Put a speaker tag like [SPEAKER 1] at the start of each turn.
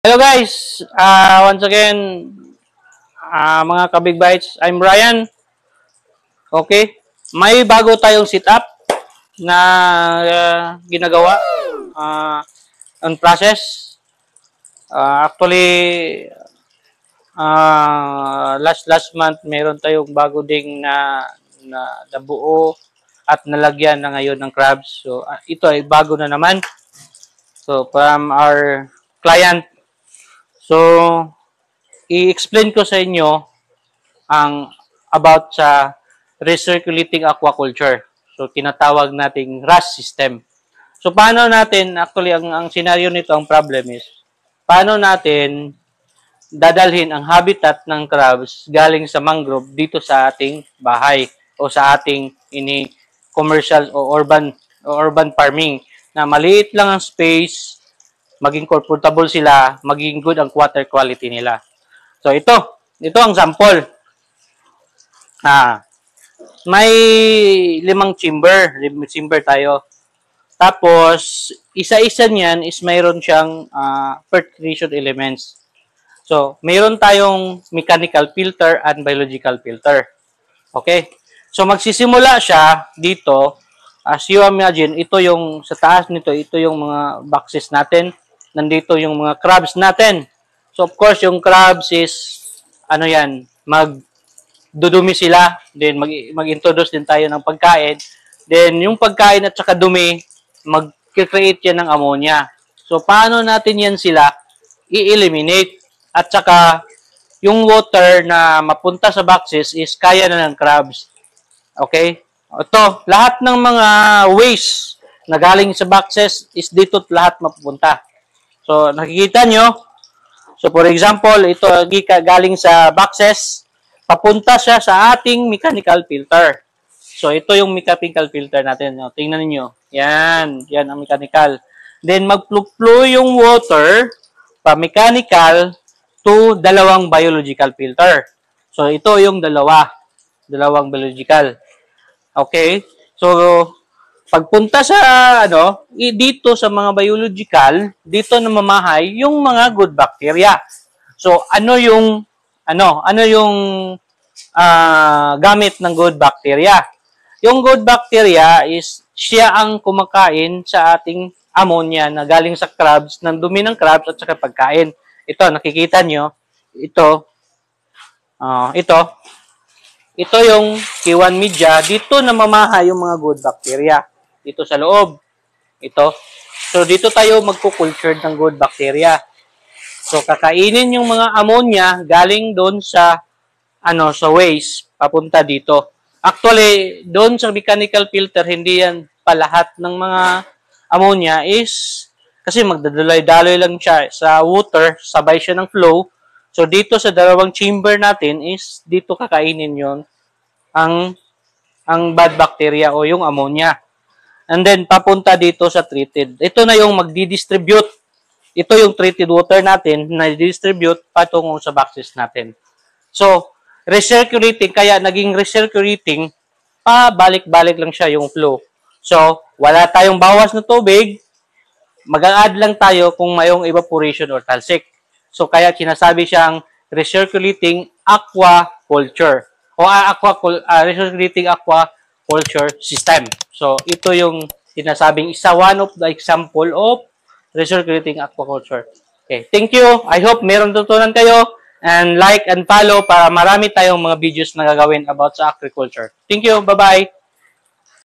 [SPEAKER 1] Hello guys, once again, mga kabig bites, I'm Brian. Okay, may bago tayong setup na ginagawa on process. Actually, last month meron tayong bago ding na nabuo at nalagyan na ngayon ng crabs. So ito ay bago na naman. So from our client. So i-explain ko sa inyo ang about sa recirculating aquaculture. So tinatawag nating RAS system. So paano natin, actually ang scenario nito, ang problem is, paano natin dadalhin ang habitat ng crabs galing sa mangrove dito sa ating bahay o sa ating commercial o urban farming na maliit lang ang space, maging comfortable sila, maging good ang water quality nila. So ito ang sample. May 5 chamber tayo. Tapos isa-isa niyan is mayroon siyang filtration elements. So mayroon tayong mechanical filter and biological filter. Okay? So magsisimula siya dito. As you imagine, ito yung sa taas nito, ito yung mga boxes natin. Nandito yung mga crabs natin. So, of course, yung crabs is, magdudumi sila. Then, mag-introduce din tayo ng pagkain. Then, yung pagkain at saka dumi, mag-create yan ng ammonia. So, paano natin yan sila i-eliminate? At saka, yung water na mapunta sa boxes is kaya na ng crabs. Okay? Ito, lahat ng mga waste na galing sa boxes is dito lahat mapupunta. So, nakikita nyo. So, for example, ito galing sa boxes. Papunta siya sa ating mechanical filter. So, ito yung mechanical filter natin. Tingnan niyo. Yan. Yan ang mechanical. Then, mag-flow yung water pa mechanical to dalawang biological filter. So, ito yung dalawang biological. Okay? So, pagpunta sa dito sa mga biological, dito namamahay yung mga good bacteria. So ano yung gamit ng good bacteria? Yung good bacteria is siya ang kumakain sa ating ammonia na galing sa crabs, ng dumi ng crabs at saka pagkain. Ito nakikita nyo, ito yung K1 media, dito namamahay yung mga good bacteria. Dito sa loob. Ito. So, dito tayo magkukulture ng good bacteria. So, kakainin yung mga ammonia galing doon sa waste, papunta dito. Actually, doon sa mechanical filter, hindi yan pa lahat ng mga ammonia is, kasi magdadaloy-daloy lang siya sa water, sabay siya ng flow. So, dito sa dalawang chamber natin is, dito kakainin yon ang bad bacteria o yung ammonia. And then, papunta dito sa treated. Ito na yung magdi-distribute. Ito yung treated water natin na distribute patungo sa boxes natin. So, recirculating, kaya naging recirculating, balik-balik lang siya yung flow. So, wala tayong bawas na tubig, mag-a-add lang tayo kung mayong evaporation or talsik. So, kaya sinasabi siyang recirculating aquaculture o recirculating aquaculture system. So, ito yung sinasabing one of the example of recirculating aquaculture. Okay, thank you. I hope meron tutunan kayo, and like and follow para marami tayong mga videos na gagawin about sa agriculture. Thank you. Bye-bye.